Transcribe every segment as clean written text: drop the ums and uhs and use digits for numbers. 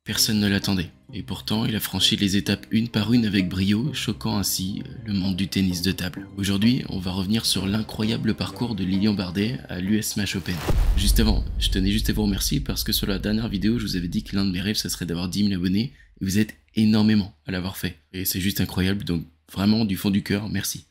Personne ne l'attendait, et pourtant il a franchi les étapes une par une avec brio, choquant ainsi le monde du tennis de table. Aujourd'hui, on va revenir sur l'incroyable parcours de Lilian Bardet à l'US Smash Open. Juste avant, je tenais juste à vous remercier parce que sur la dernière vidéo, je vous avais dit que l'un de mes rêves, ça serait d'avoir 10 000 abonnés, et vous êtes énormément à l'avoir fait. Et c'est juste incroyable, donc vraiment du fond du cœur, merci.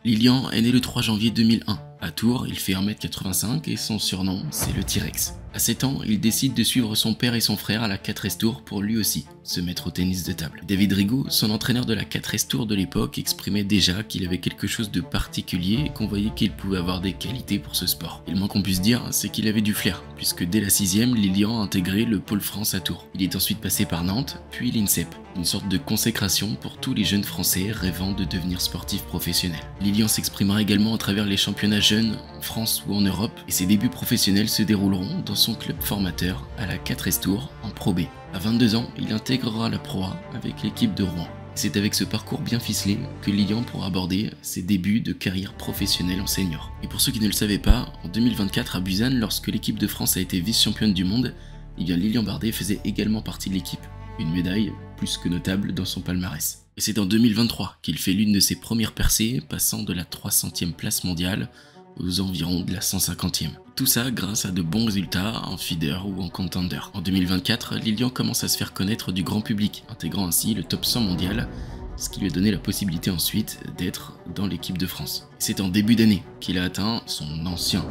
Lilian est né le 3 janvier 2001. À Tours, il fait 1m85 et son surnom, c'est le T-Rex. À 7 ans, il décide de suivre son père et son frère à la 4S Tour pour lui aussi se mettre au tennis de table. David Rigaud, son entraîneur de la 4S Tour de l'époque, exprimait déjà qu'il avait quelque chose de particulier et qu'on voyait qu'il pouvait avoir des qualités pour ce sport. Et le moins qu'on puisse dire, c'est qu'il avait du flair, puisque dès la 6ème, Lilian a intégré le Pôle France à Tours. Il est ensuite passé par Nantes, puis l'INSEP, une sorte de consécration pour tous les jeunes Français rêvant de devenir sportifs professionnels. Lilian s'exprimera également à travers les championnats jeunes en France ou en Europe, et ses débuts professionnels se dérouleront dans son club formateur à la 4S Tour en Pro B. À 22 ans, il intégrera la Pro A avec l'équipe de Rouen. C'est avec ce parcours bien ficelé que Lilian pourra aborder ses débuts de carrière professionnelle en senior. Et pour ceux qui ne le savaient pas, en 2024 à Busan, lorsque l'équipe de France a été vice-championne du monde, Lilian Bardet faisait également partie de l'équipe. Une médaille plus que notable dans son palmarès. Et c'est en 2023 qu'il fait l'une de ses premières percées, passant de la 300e place mondiale aux environs de la 150e. Tout ça grâce à de bons résultats en feeder ou en contender. En 2024, Lilian commence à se faire connaître du grand public, intégrant ainsi le top 100 mondial, ce qui lui a donné la possibilité ensuite d'être dans l'équipe de France. C'est en début d'année qu'il a atteint son ancien,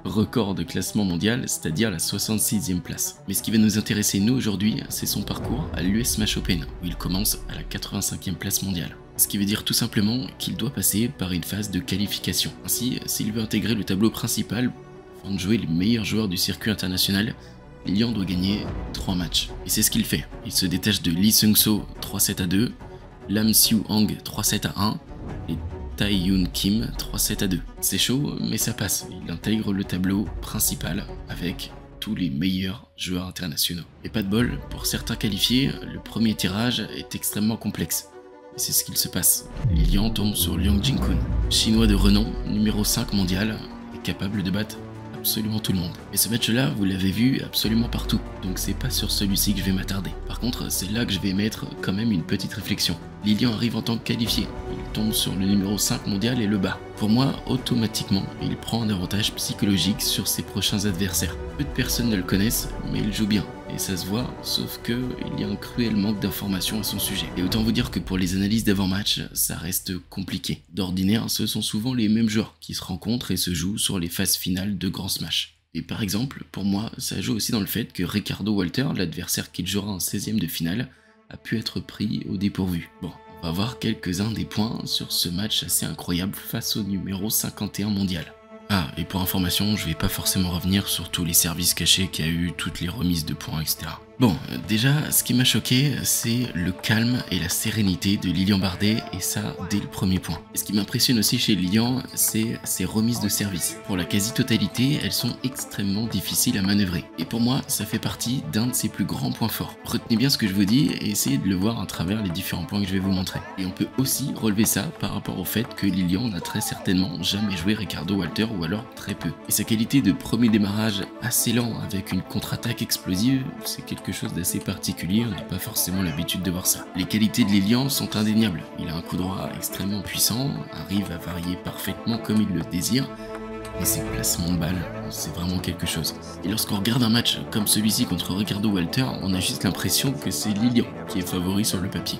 record de classement mondial, c'est-à-dire la 66e place. Mais ce qui va nous intéresser nous aujourd'hui, c'est son parcours à l'US Smash Open, où il commence à la 85e place mondiale. Ce qui veut dire tout simplement qu'il doit passer par une phase de qualification. Ainsi, s'il veut intégrer le tableau principal afin de jouer les meilleurs joueurs du circuit international, Lilian doit gagner 3 matchs. Et c'est ce qu'il fait. Il se détache de Lee Seung-so 3-7-2, Lam Siu-hang 3-7-1 et Tae-Yoon Kim 3-7-2. C'est chaud, mais ça passe. Il intègre le tableau principal avec tous les meilleurs joueurs internationaux. Et pas de bol, pour certains qualifiés, le premier tirage est extrêmement complexe. Et c'est ce qu'il se passe. Lilian tombe sur Liang Jingkun, chinois de renom, numéro 5 mondial, et capable de battre absolument tout le monde. Et ce match-là, vous l'avez vu absolument partout, donc c'est pas sur celui-ci que je vais m'attarder. Par contre, c'est là que je vais mettre quand même une petite réflexion. Lilian arrive en tant que qualifié, il tombe sur le numéro 5 mondial et le bat. Pour moi, automatiquement, il prend un avantage psychologique sur ses prochains adversaires. Peu de personnes ne le connaissent, mais il joue bien. Et ça se voit, sauf que il y a un cruel manque d'informations à son sujet. Et autant vous dire que pour les analyses d'avant-match, ça reste compliqué. D'ordinaire, ce sont souvent les mêmes joueurs qui se rencontrent et se jouent sur les phases finales de grands smash. Et par exemple, pour moi, ça joue aussi dans le fait que Ricardo Walter, l'adversaire qu'il jouera en 16e de finale, a pu être pris au dépourvu. Bon, on va voir quelques-uns des points sur ce match assez incroyable face au numéro 51 mondial. Ah, et pour information, je vais pas forcément revenir sur tous les services cachés qu'il y a eu, toutes les remises de points, etc. Bon, déjà, ce qui m'a choqué, c'est le calme et la sérénité de Lilian Bardet, et ça, dès le premier point. Et ce qui m'impressionne aussi chez Lilian, c'est ses remises de service. Pour la quasi-totalité, elles sont extrêmement difficiles à manœuvrer. Et pour moi, ça fait partie d'un de ses plus grands points forts. Retenez bien ce que je vous dis et essayez de le voir à travers les différents points que je vais vous montrer. Et on peut aussi relever ça par rapport au fait que Lilian n'a très certainement jamais joué Ricardo Walter, ou alors très peu. Et sa qualité de premier démarrage assez lent avec une contre-attaque explosive, c'est quelque chose d'assez particulier, on n'a pas forcément l'habitude de voir ça. Les qualités de Lilian sont indéniables. Il a un coup droit extrêmement puissant, arrive à varier parfaitement comme il le désire, et ses placements de balles, c'est vraiment quelque chose. Et lorsqu'on regarde un match comme celui-ci contre Ricardo Walter, on a juste l'impression que c'est Lilian qui est favori sur le papier.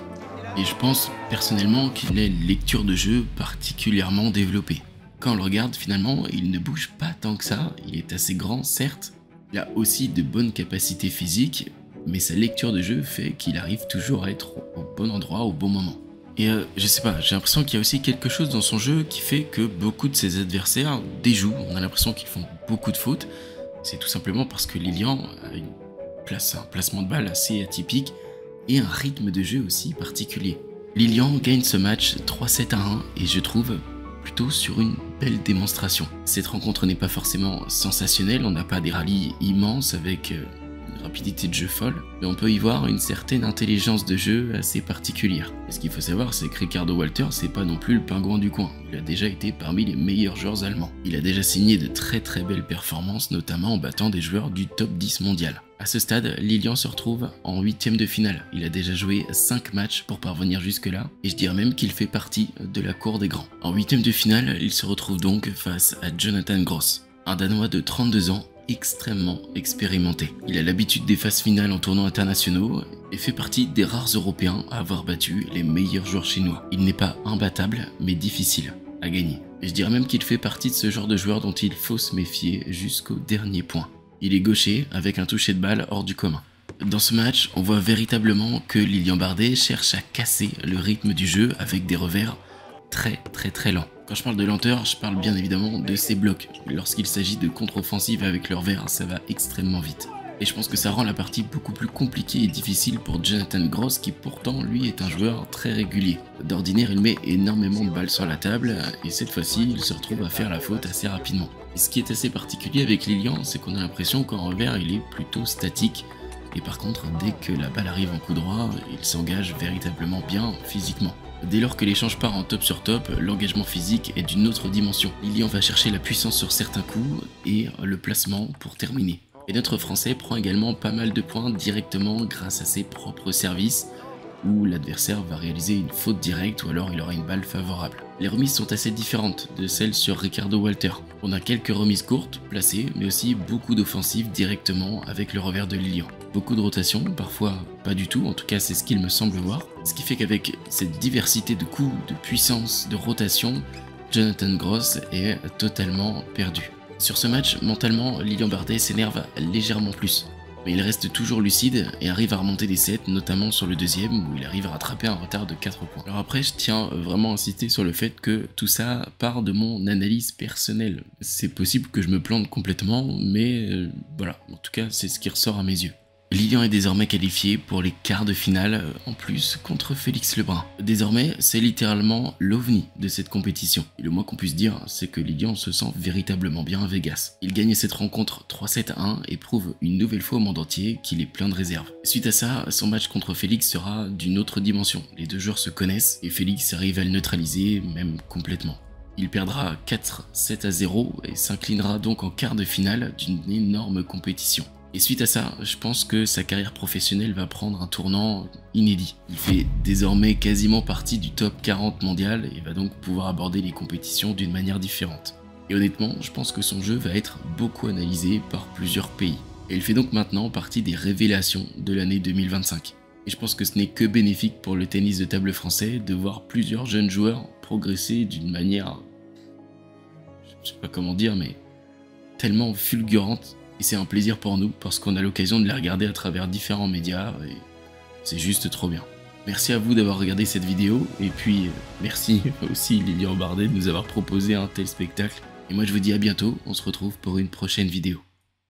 Et je pense personnellement qu'il a une lecture de jeu particulièrement développée. Quand on le regarde, finalement, il ne bouge pas tant que ça, il est assez grand, certes, il a aussi de bonnes capacités physiques, mais sa lecture de jeu fait qu'il arrive toujours à être au bon endroit, au bon moment. Et je sais pas, j'ai l'impression qu'il y a aussi quelque chose dans son jeu qui fait que beaucoup de ses adversaires déjouent, on a l'impression qu'ils font beaucoup de fautes. C'est tout simplement parce que Lilian a un placement de balle assez atypique et un rythme de jeu aussi particulier. Lilian gagne ce match 3-7 à 1 et je trouve plutôt sur une belle démonstration. Cette rencontre n'est pas forcément sensationnelle, on n'a pas des rallyes immenses avec une rapidité de jeu folle, mais on peut y voir une certaine intelligence de jeu assez particulière. Et ce qu'il faut savoir, c'est que Ricardo Walter, c'est pas non plus le pingouin du coin. Il a déjà été parmi les meilleurs joueurs allemands. Il a déjà signé de très belles performances, notamment en battant des joueurs du top 10 mondial. À ce stade, Lilian se retrouve en 8e de finale. Il a déjà joué 5 matchs pour parvenir jusque-là, et je dirais même qu'il fait partie de la cour des grands. En 8e de finale, il se retrouve donc face à Jonathan Gross, un Danois de 32 ans, extrêmement expérimenté. Il a l'habitude des phases finales en tournois internationaux et fait partie des rares Européens à avoir battu les meilleurs joueurs chinois. Il n'est pas imbattable, mais difficile à gagner. Et je dirais même qu'il fait partie de ce genre de joueur dont il faut se méfier jusqu'au dernier point. Il est gaucher avec un toucher de balle hors du commun. Dans ce match, on voit véritablement que Lilian Bardet cherche à casser le rythme du jeu avec des revers très lents. Quand je parle de lenteur, je parle bien évidemment de ses blocs. Lorsqu'il s'agit de contre-offensive avec le revers, ça va extrêmement vite. Et je pense que ça rend la partie beaucoup plus compliquée et difficile pour Jonathan Gross, qui pourtant lui est un joueur très régulier. D'ordinaire, il met énormément de balles sur la table et cette fois-ci il se retrouve à faire la faute assez rapidement. Et ce qui est assez particulier avec Lilian, c'est qu'on a l'impression qu'en revers il est plutôt statique. Et par contre, dès que la balle arrive en coup droit, il s'engage véritablement bien physiquement. Dès lors que l'échange part en top sur top, l'engagement physique est d'une autre dimension. Lilian va chercher la puissance sur certains coups et le placement pour terminer. Et notre Français prend également pas mal de points directement grâce à ses propres services, où l'adversaire va réaliser une faute directe ou alors il aura une balle favorable. Les remises sont assez différentes de celles sur Ricardo Walter. On a quelques remises courtes, placées, mais aussi beaucoup d'offensives directement avec le revers de Lilian. Beaucoup de rotation, parfois pas du tout, en tout cas c'est ce qu'il me semble voir. Ce qui fait qu'avec cette diversité de coups, de puissance, de rotation, Jonathan Gross est totalement perdu. Sur ce match, mentalement, Lilian Bardet s'énerve légèrement plus. Mais il reste toujours lucide et arrive à remonter des sets, notamment sur le deuxième où il arrive à rattraper un retard de 4 points. Alors après, je tiens vraiment à insister sur le fait que tout ça part de mon analyse personnelle. C'est possible que je me plante complètement, mais voilà, en tout cas c'est ce qui ressort à mes yeux. Lilian est désormais qualifié pour les quarts de finale, en plus contre Félix Lebrun. Désormais, c'est littéralement l'ovni de cette compétition. Et le moins qu'on puisse dire, c'est que Lilian se sent véritablement bien à Vegas. Il gagne cette rencontre 3-7-1 et prouve une nouvelle fois au monde entier qu'il est plein de réserves. Suite à ça, son match contre Félix sera d'une autre dimension. Les deux joueurs se connaissent et Félix arrive à le neutraliser, même complètement. Il perdra 4-7-0 et s'inclinera donc en quart de finale d'une énorme compétition. Et suite à ça, je pense que sa carrière professionnelle va prendre un tournant inédit. Il fait désormais quasiment partie du top 40 mondial et va donc pouvoir aborder les compétitions d'une manière différente. Et honnêtement, je pense que son jeu va être beaucoup analysé par plusieurs pays. Et il fait donc maintenant partie des révélations de l'année 2025. Et je pense que ce n'est que bénéfique pour le tennis de table français de voir plusieurs jeunes joueurs progresser d'une manière, je sais pas comment dire, mais tellement fulgurante. Et c'est un plaisir pour nous parce qu'on a l'occasion de les regarder à travers différents médias et c'est juste trop bien. Merci à vous d'avoir regardé cette vidéo et puis merci aussi Lilian Bardet de nous avoir proposé un tel spectacle. Et moi je vous dis à bientôt, on se retrouve pour une prochaine vidéo.